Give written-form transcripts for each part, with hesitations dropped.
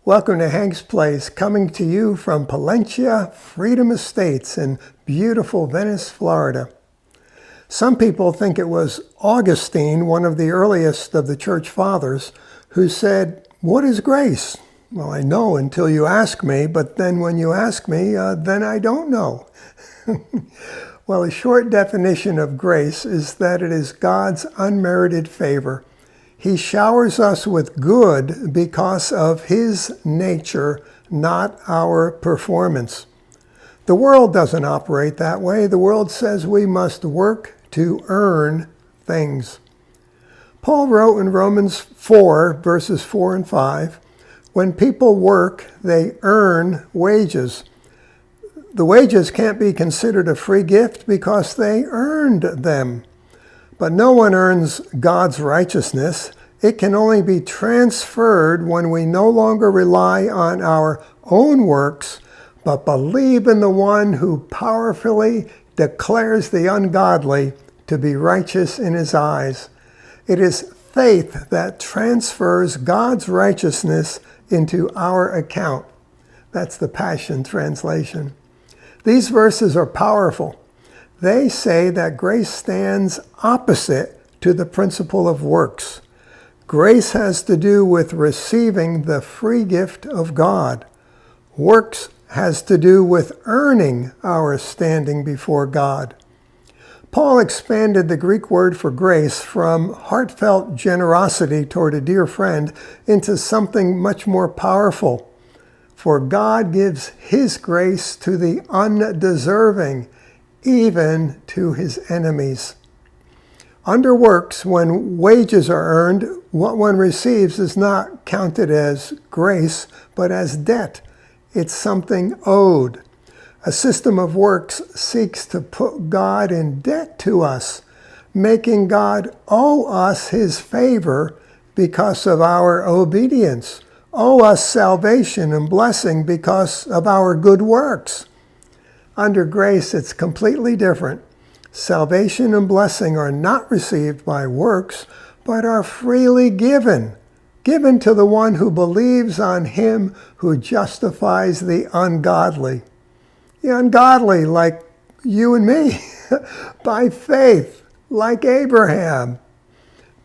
Welcome to Hank's Place, coming to you from Palencia Freedom Estates in beautiful Venice, Florida. Some people think it was Augustine, one of the earliest of the church fathers, who said, "What is grace?" Well, I know until you ask me, but then when you ask me, then I don't know. Well, a short definition of grace is that it is God's unmerited favor. He showers us with good because of His nature, not our performance. The world doesn't operate that way. The world says we must work to earn things. Paul wrote in Romans 4, verses 4 and 5, when people work, they earn wages. The wages can't be considered a free gift because they earned them. But no one earns God's righteousness. It can only be transferred when we no longer rely on our own works, but believe in the one who powerfully declares the ungodly to be righteous in His eyes. It is faith that transfers God's righteousness into our account. That's the Passion Translation. These verses are powerful. They say that grace stands opposite to the principle of works. Grace has to do with receiving the free gift of God. Works has to do with earning our standing before God. Paul expanded the Greek word for grace from heartfelt generosity toward a dear friend into something much more powerful. For God gives His grace to the undeserving, even to His enemies. Under works, when wages are earned, what one receives is not counted as grace, but as debt. It's something owed. A system of works seeks to put God in debt to us, making God owe us His favor because of our obedience, owe us salvation and blessing because of our good works. Under grace, it's completely different. Salvation and blessing are not received by works, but are freely given to the one who believes on Him who justifies the ungodly. The ungodly, like you and me, by faith, like Abraham.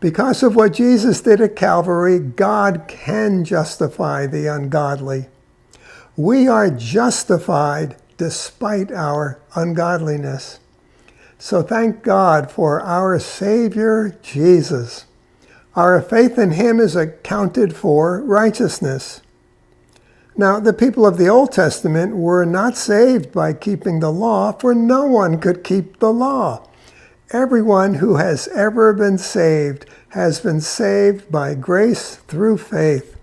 Because of what Jesus did at Calvary, God can justify the ungodly. We are justified despite our ungodliness. So thank God for our Savior, Jesus. Our faith in Him is accounted for righteousness. Now, the people of the Old Testament were not saved by keeping the law, for no one could keep the law. Everyone who has ever been saved has been saved by grace through faith.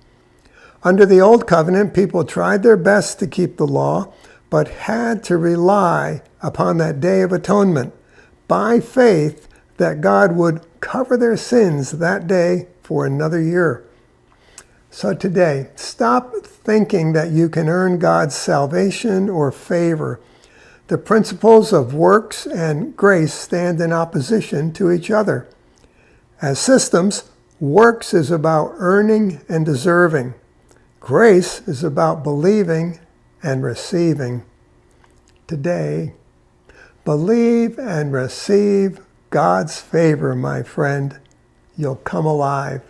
Under the Old Covenant, people tried their best to keep the law, but had to rely upon that Day of Atonement by faith that God would cover their sins that day for another year. So today, stop thinking that you can earn God's salvation or favor. The principles of works and grace stand in opposition to each other. As systems, works is about earning and deserving. Grace is about believing and receiving. Today, believe and receive God's favor, my friend. You'll come alive.